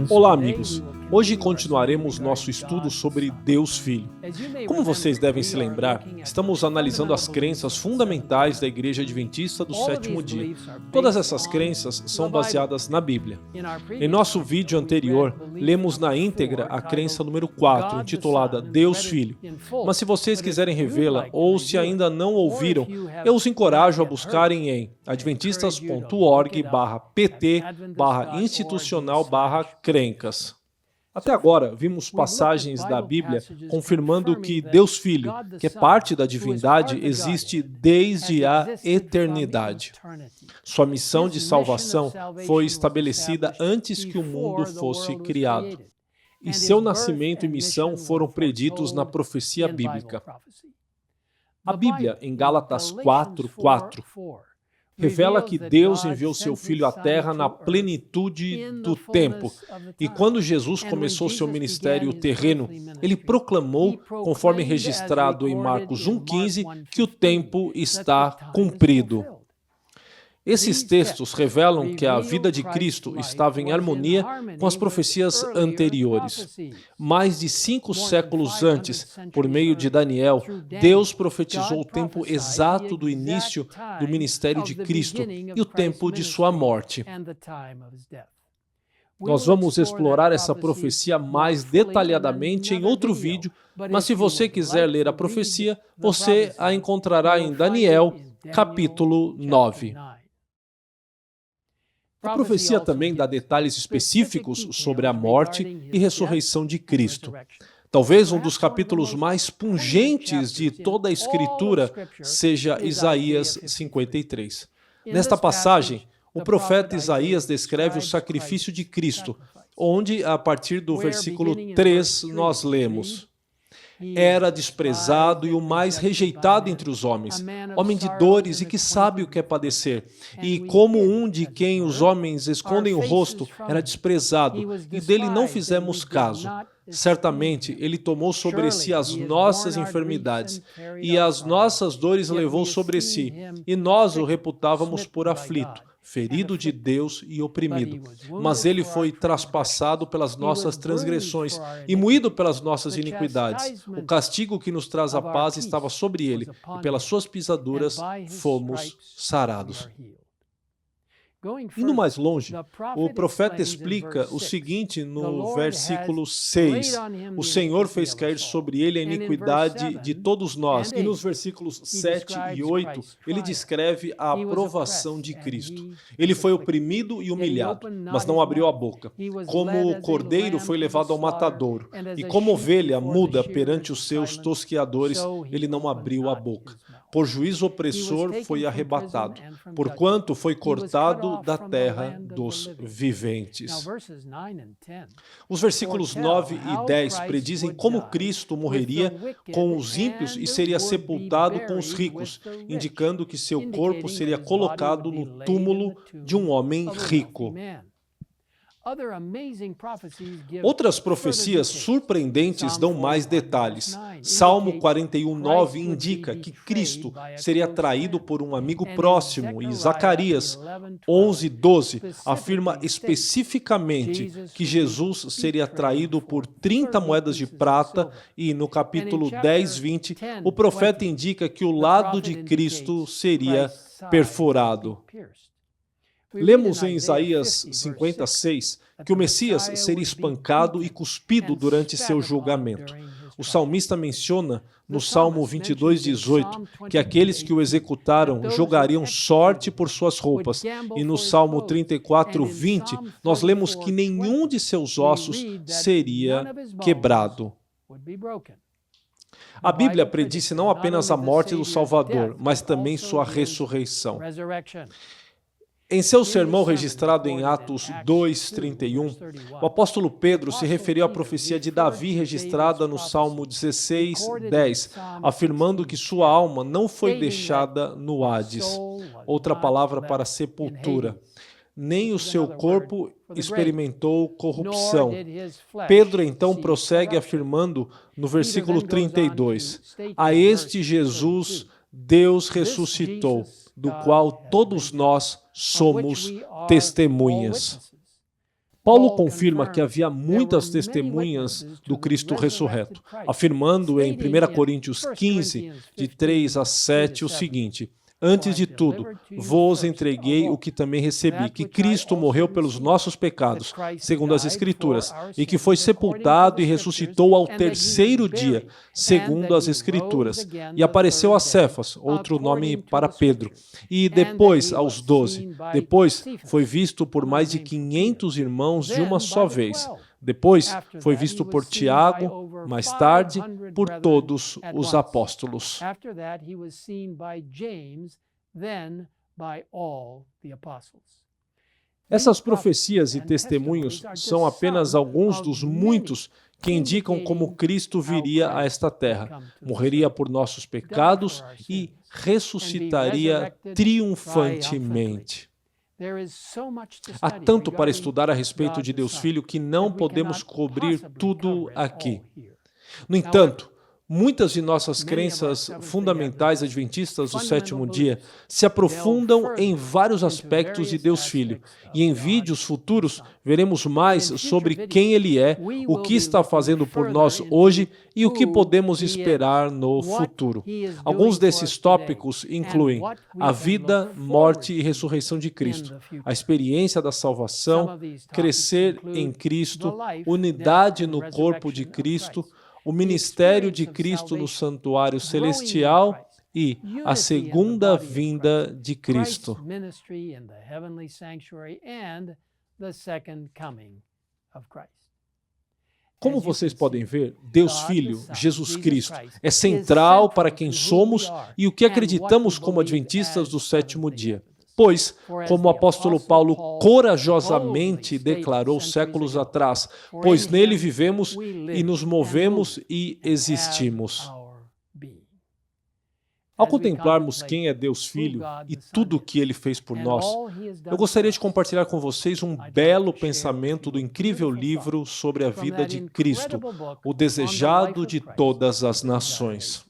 Olá, amigos! Hoje continuaremos nosso estudo sobre Deus Filho. Como vocês devem se lembrar, estamos analisando as crenças fundamentais da Igreja Adventista do Sétimo Dia. Todas essas crenças são baseadas na Bíblia. Em nosso vídeo anterior, lemos na íntegra a crença número 4, intitulada Deus Filho. Mas se vocês quiserem revê-la, ou se ainda não ouviram, eu os encorajo a buscarem em adventistas.org/pt/institucional/crencas. Até agora, vimos passagens da Bíblia confirmando que Deus Filho, que é parte da divindade, existe desde a eternidade. Sua missão de salvação foi estabelecida antes que o mundo fosse criado. E seu nascimento e missão foram preditos na profecia bíblica. A Bíblia, em Gálatas 4:4, revela que Deus enviou seu Filho à Terra na plenitude do tempo. E quando Jesus começou seu ministério terreno, ele proclamou, conforme registrado em Marcos 1,15, que o tempo está cumprido. Esses textos revelam que a vida de Cristo estava em harmonia com as profecias anteriores. Mais de 5 séculos antes, por meio de Daniel, Deus profetizou o tempo exato do início do ministério de Cristo e o tempo de sua morte. Nós vamos explorar essa profecia mais detalhadamente em outro vídeo, mas se você quiser ler a profecia, você a encontrará em Daniel, capítulo 9. A profecia também dá detalhes específicos sobre a morte e ressurreição de Cristo. Talvez um dos capítulos mais pungentes de toda a Escritura seja Isaías 53. Nesta passagem, o profeta Isaías descreve o sacrifício de Cristo, onde, a partir do versículo 3, nós lemos: era desprezado e o mais rejeitado entre os homens, homem de dores e que sabe o que é padecer. E como um de quem os homens escondem o rosto, era desprezado, e dele não fizemos caso. Certamente, ele tomou sobre si as nossas enfermidades, e as nossas dores levou sobre si, e nós o reputávamos por aflito, ferido de Deus e oprimido. Mas ele foi traspassado pelas nossas transgressões e moído pelas nossas iniquidades. O castigo que nos traz a paz estava sobre ele, e pelas suas pisaduras fomos sarados. Indo mais longe, o profeta explica o seguinte no versículo 6. O Senhor fez cair sobre ele a iniquidade de todos nós. E nos versículos 7 e 8, ele descreve a aprovação de Cristo. Ele foi oprimido e humilhado, mas não abriu a boca. Como o cordeiro foi levado ao matadouro, e como ovelha muda perante os seus tosqueadores, ele não abriu a boca. Por juízo opressor foi arrebatado, porquanto foi cortado da terra dos viventes. Os versículos 9 e 10 predizem como Cristo morreria com os ímpios e seria sepultado com os ricos, indicando que seu corpo seria colocado no túmulo de um homem rico. Outras profecias surpreendentes dão mais detalhes. Salmo 41:9 indica que Cristo seria traído por um amigo próximo, e Zacarias 11:12 afirma especificamente que Jesus seria traído por 30 moedas de prata, e no capítulo 10:20 o profeta indica que o lado de Cristo seria perfurado. Lemos em Isaías 56 que o Messias seria espancado e cuspido durante seu julgamento. O salmista menciona no Salmo 22:18 que aqueles que o executaram jogariam sorte por suas roupas. E no Salmo 34:20 nós lemos que nenhum de seus ossos seria quebrado. A Bíblia predisse não apenas a morte do Salvador, mas também sua ressurreição. Em seu sermão registrado em Atos 2:31, o apóstolo Pedro se referiu à profecia de Davi registrada no Salmo 16:10, afirmando que sua alma não foi deixada no Hades, outra palavra para sepultura, nem o seu corpo experimentou corrupção. Pedro então prossegue afirmando no versículo 32, a este Jesus Deus ressuscitou, do qual todos nós somos testemunhas. Paulo confirma que havia muitas testemunhas do Cristo ressurreto, afirmando em 1 Coríntios 15, de 3 a 7, o seguinte: antes de tudo, vos entreguei o que também recebi, que Cristo morreu pelos nossos pecados, segundo as Escrituras, e que foi sepultado e ressuscitou ao terceiro dia, segundo as Escrituras, e apareceu a Cefas, outro nome para Pedro, e depois aos 12. Depois foi visto por mais de 500 irmãos de uma só vez. Depois foi visto por Tiago, mais tarde por todos os apóstolos. Essas profecias e testemunhos são apenas alguns dos muitos que indicam como Cristo viria a esta terra, morreria por nossos pecados e ressuscitaria triunfantemente. Há tanto para estudar a respeito de Deus Filho que não podemos cobrir tudo aqui. No entanto, muitas de nossas crenças fundamentais adventistas do sétimo dia se aprofundam em vários aspectos de Deus Filho, e em vídeos futuros veremos mais sobre quem Ele é, o que está fazendo por nós hoje e o que podemos esperar no futuro. Alguns desses tópicos incluem a vida, morte e ressurreição de Cristo, a experiência da salvação, crescer em Cristo, unidade no corpo de Cristo, o ministério de Cristo no santuário celestial e a segunda vinda de Cristo. Como vocês podem ver, Deus Filho, Jesus Cristo, é central para quem somos e o que acreditamos como adventistas do sétimo dia. Pois, como o apóstolo Paulo corajosamente declarou séculos atrás, pois nele vivemos e nos movemos e existimos. Ao contemplarmos quem é Deus Filho e tudo o que Ele fez por nós, eu gostaria de compartilhar com vocês um belo pensamento do incrível livro sobre a vida de Cristo, o desejado de todas as nações.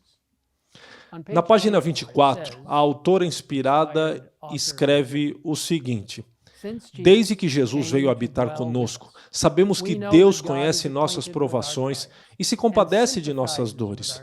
Na página 24, a autora inspirada escreve o seguinte: desde que Jesus veio habitar conosco, sabemos que Deus conhece nossas provações e se compadece de nossas dores.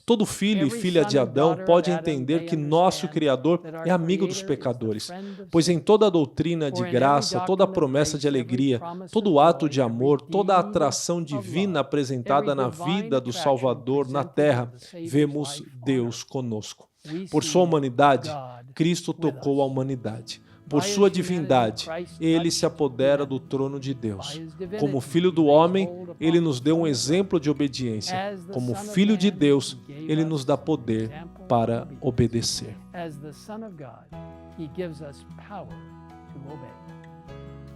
Todo filho e filha de Adão pode entender que nosso Criador é amigo dos pecadores, pois em toda a doutrina de graça, toda a promessa de alegria, todo ato de amor, toda a atração divina apresentada na vida do Salvador na terra, vemos Deus conosco. Por sua humanidade, Cristo tocou a humanidade. Por sua divindade, Ele se apodera do trono de Deus. Como Filho do homem, Ele nos deu um exemplo de obediência. Como Filho de Deus, Ele nos dá poder para obedecer.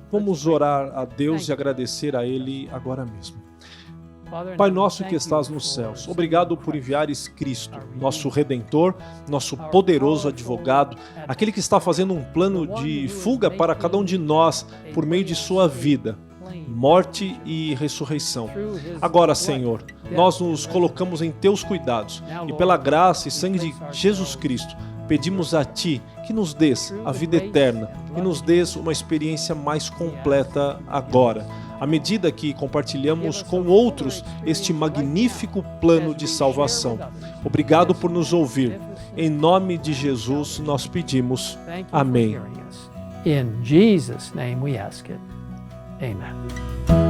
Vamos orar a Deus e agradecer a Ele agora mesmo. Pai nosso que estás nos céus, obrigado por enviares Cristo, nosso Redentor, nosso poderoso advogado, aquele que está fazendo um plano de fuga para cada um de nós por meio de sua vida, morte e ressurreição. Agora, Senhor, nós nos colocamos em teus cuidados e pela graça e sangue de Jesus Cristo, pedimos a Ti que nos dês a vida eterna e nos dês uma experiência mais completa agora, à medida que compartilhamos com outros este magnífico plano de salvação. Obrigado por nos ouvir. Em nome de Jesus nós pedimos. Amém. In Jesus' name we ask it. Amen.